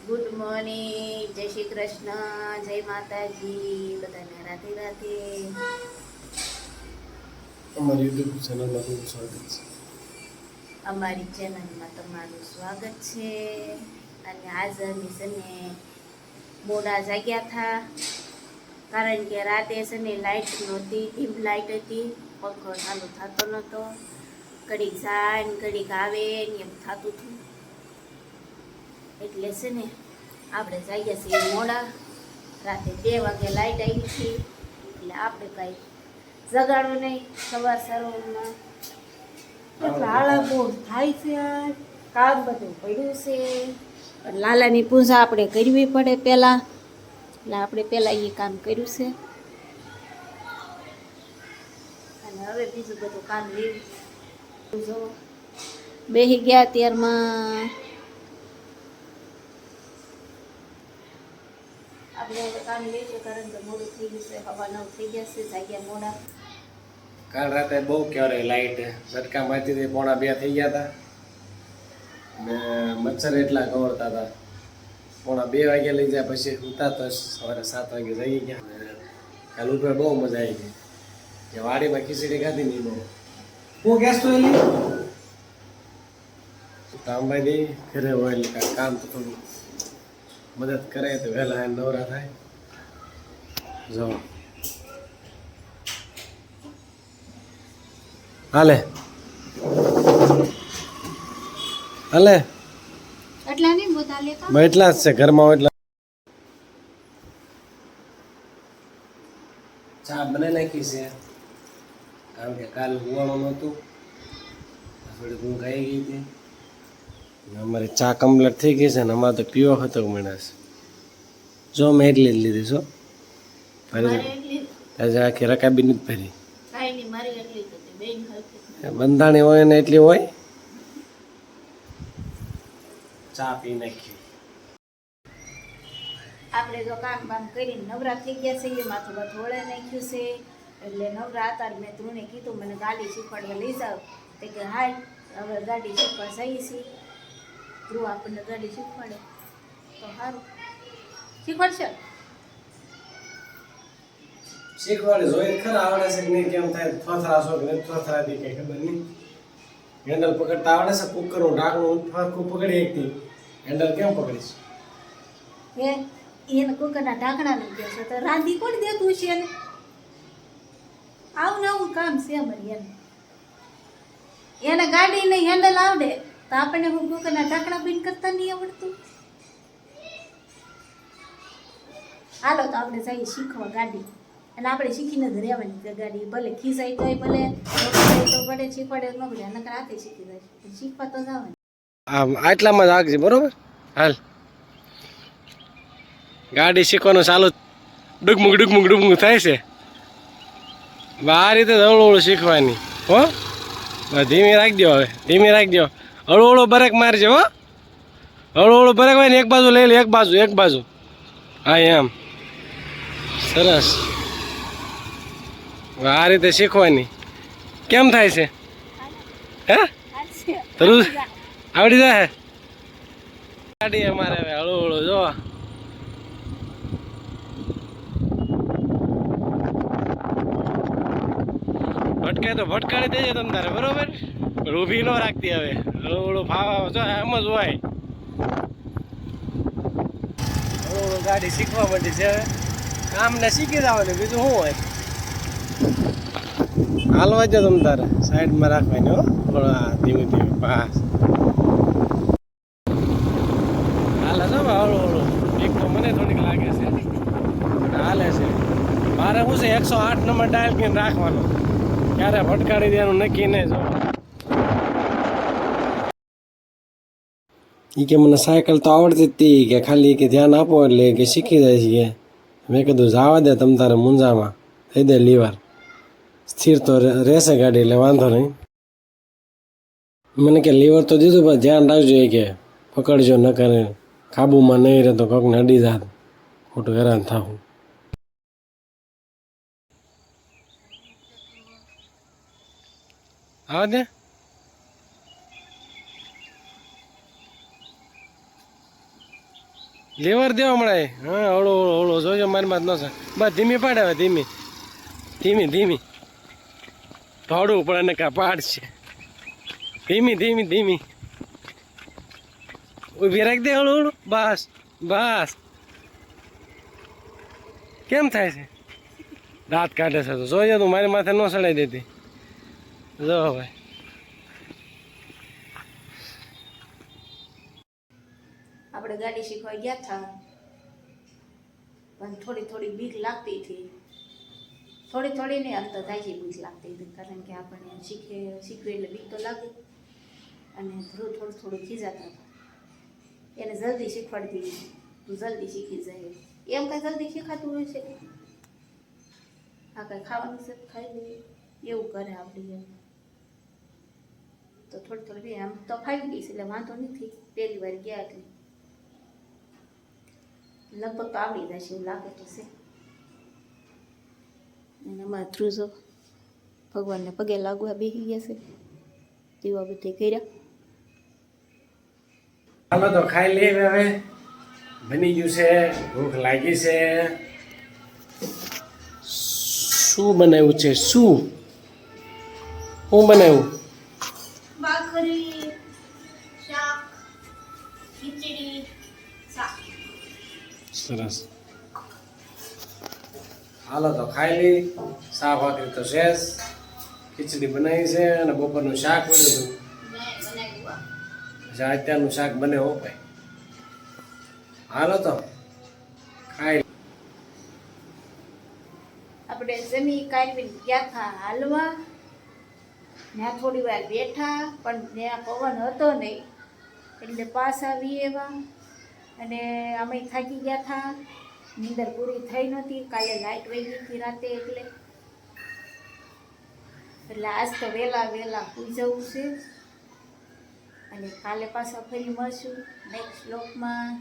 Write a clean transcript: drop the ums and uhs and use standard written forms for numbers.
Good morning, જય શ્રી કૃષ્ણ, જય માતાજી, બધાને રાધે રાધે. અમારી યુટ્યુબ ચેનલમાં તમારું સ્વાગત છે. અમારી ચેનલમાં તમારું સ્વાગત છે. અને આજ અમે છે ને મોડા જાગ્યા હતા, કારણ કે રાતે છે ને લાઇટ નહોતી, ડીમ લાઇટ હતી, પંખો ચાલુ થતો નહોતો, ઘડીક જાય ને ઘડીક આવે ને એમ થતું હતું. એટલે છે ને આપણે જાગ્યા છીએ મોડા. રાતે 2 વાગે લાઇટ આવી હતી, એટલે આપણે કાંઈ જગાડવું નહીં. સવારમાં એટલે હાલા બહુ થાય છે, કામ બધું પડ્યું છે. લાલાની પૂજા આપણે કરવી પડે પહેલાં, એટલે આપણે પહેલાં એ કામ કર્યું છે. અને હવે બીજું બધું કામ લેવું. જો બેસી ગયા ત્યારમાં આપણે હવે કામ લઈશું, કારણ કે મોડું થઈ ગયું છે. 9:15 થઈ ગયા છે, જાગ્યા મોડા. કાલ રાતે બહુ ક્યારે લાઈટ ઝટકા મારતી હતી, 1:45 થઈ ગયા હતા ને મચ્છર એટલા કવરતા હતા. 1:30 વાગે લઈ જાય, પછી ઉતા તો સવારે 7 વાગે જઈ ગયા. કાલ ઉપર બહુ મજા આવી ગઈ. કે વાડીમાં ખીચડી ખાધી નહીં બહુ. હું ગેસ તો એલી કામભાઈ ઘરે હોય એટલે કામ તો થોડું મદદ કરે તો વહેલા નવરા થાય. જો હાલે હાલે એટલા નહીં બોતા લેતા, એટલા જ છે ઘરમાં. એટલા ચા બનાવી નાખી છે, કારણ કે કાલ હુવાનું નહોતું, થોડી ઊંઘ આવી ગઈ હતી. અમારી ચા કમ્પ્લીટ થઈ ગઈ છે ને અમારે તો પીવો હતો મહિના છે. જો મેં એટલી જ લીધી છો, આજે આખી રકાબી નથી ભરી. બંધાણી હોય ને એટલી હોય. ચા પી નાખી. આપણે જો કામ બામ કરીને નવરા થઈ ગયા છે, માથું બધું વળે નાખ્યું છે. એટલે નવરા હતા, મેં ધ્રુવને કીધું મને ગાડી શીખવાડવા લઈ જાઓ. તે કે હાય, હવે ગાડી શીખવા જઈએ છીએ. ધ્રુવ આપણને ગાડી શીખવાડે તો સારું. શીખવાડશે? શીખવાડે જોઈએ ખરા, આવડે છે કે નહીં, કેમ થાય, થોથરા છો કે નહીં થોથરાતી કઈ ખબર નહીં. હેન્ડલ પકડતા આવડે છે, કુકરનું ઢાંકણું ફરખું પકડી એકથી, હેન્ડલ કેમ પકડીશ? એને કુકરના ઢાંકણા નહીં કહેશો તો રાંધી કોણ દેતું છે એને? આવું ને આવું કામ છે અમારી એને ગાડીને હેન્ડલ આવડે તો આપણને હું કુકરના ઢાંકણા બંધ કરતા નહીં આવડતું. હાલો તો આપણે જઈએ શીખવા ગાડી, અને આપણે શીખીને જ રહેવાની છે ગાડી. ભલે ખીસાય તોય ભલે, તો પડે, શીખવાડે ન પડે, નકર હાથે શીખી જાય. શીખવા તો જવાનું. આટલામાં જ આગશે, બરોબર? હાલ ગાડી શીખવાનું ચાલુ, ડુગમુક ડુગમુક ડુગમુક થાય છે. આ રીતે હળવું હળવું શીખવાની હો. ધીમી રાખી દો, હવે ધીમી રાખી દો. હળવું હળવું બ્રેક મારજો હો. હળવું હળવું બ્રેક હોય ને એક બાજુ લઈ લે, એક બાજુ. હા એમ, સરસ. આ રીતે શીખવાની. કેમ થાય છે? હે તરું આવડી જાય ગાડી અમારે હવે હળવું હળવું જો. ભટકાય તો ભટકાડી દેજો તમ તારે, બરોબર? ઊભી ન રાખતી હવે, હળવું ફાવા જો એમ જ હોય. હળવું ગાડી શીખવા માંડી છે હવે. કામને શીખી જવાનું, બીજું શું હોય. હાલવા જો તમ તારે, સાઈડમાં રાખવાની હો, થોડા ધીમે ધીમે પાસ. હાલે છો હળવું એક તો મને થોડીક લાગે છે હાલે છે. મારે શું છે 108 નંબર ડાયલ કરીને રાખવાનો, ક્યારે ભટકાડી દેવાનું નક્કી નહીં. જો એ કે મને સાયકલ તો આવડતી જ હતી, કે ખાલી કે ધ્યાન આપો એટલે કે શીખી જાય છે. મેં કીધું જવા દે તમ તારે, મુંજામાં થઈ દે લીવર સ્થિર તો રહેશે ગાડી, એટલે વાંધો નહીં. મને કે લીવર તો દીધું, પણ ધ્યાન રાખજો કે પકડજો, ન કરે કાબુમાં નહીં રહે તો કોકને અડી જાત, ખોટું હેરાન થાવું. આવા દે. લેવર દેવા મળે. હા, ઓળો ઓળો જોજો મારી માં ન છે. બસ ધીમી પાડે હવે, ધીમી ધીમી ધીમી થોડું પડે ને કા પાડશે. ધીમી ધીમી ધીમી ઊભી રાખી દે. હળું હળું બસ બસ. કેમ થાય છે? દાંત કાઢે છે તો જોજો તું મારી માથે ન સડાઈ દેતી. જો ભાઈ આપણે ગાડી શીખવા ગયા હતા પણ થોડી થોડી બીક લાગતી હતી. થોડી થોડી ને અંત તાજી બીક લાગતી હતી કારણ કે આપણને શીખવે એટલે બીક તો લાગે અને થોડું થોડું ખીજાતા હતા. એને જલ્દી શીખવાડતી હતી, તું જલ્દી શીખી જાય એમ. કાંઈ જલ્દી શીખાતું હોય છે? આ કાંઈ ખાવાનું છે ખાઈ લઈએ એવું કરે આપણી એમ. તો થોડી થોડી આમ તો ફાવી ગઈ છે એટલે વાંધો નથી. પહેલી વાર ગયા એટલે લગભગ તો આવડી જશે એવું લાગે તો છે. અને અમારા ધ્રુજો ભગવાનને પગે લાગવા બેસી ગયા છે. દીવા બધી કર્યા. હાલો તો ખાઈ લઈએ હવે. બની ગયું છે, ભૂખ લાગી છે. શું બનાવ્યું છે? શું બનાવ્યું? ભાખરી, શાક, ખીચડી, શાક. સરસ. હાલો તો ખાઈ લઈ. શાક ભાખરી તો છે જ, ખીચડી બનાવી છે અને બપોરનું શાક પડ્યું હતું. અત્યારનું શાક બને હો ભાઈ. હાલો તો ખાઈ. આપણે જમી કાઢવીને ગયા હતા હાલવા. ત્યાં થોડી વાર બેઠા પણ ત્યાં પવન હતો નહીં એટલે પાછા આવી એવા. અને અમે થાકી ગયા હતા, નીંદર પૂરી થઈ નહોતી. કાલે લાઇટ વહી ગઈ હતી રાતે એટલે આજ તો વહેલા સૂઈ જવું છે. અને કાલે પાછા ફરી મળશું નેક્સ્ટ બ્લોગમાં.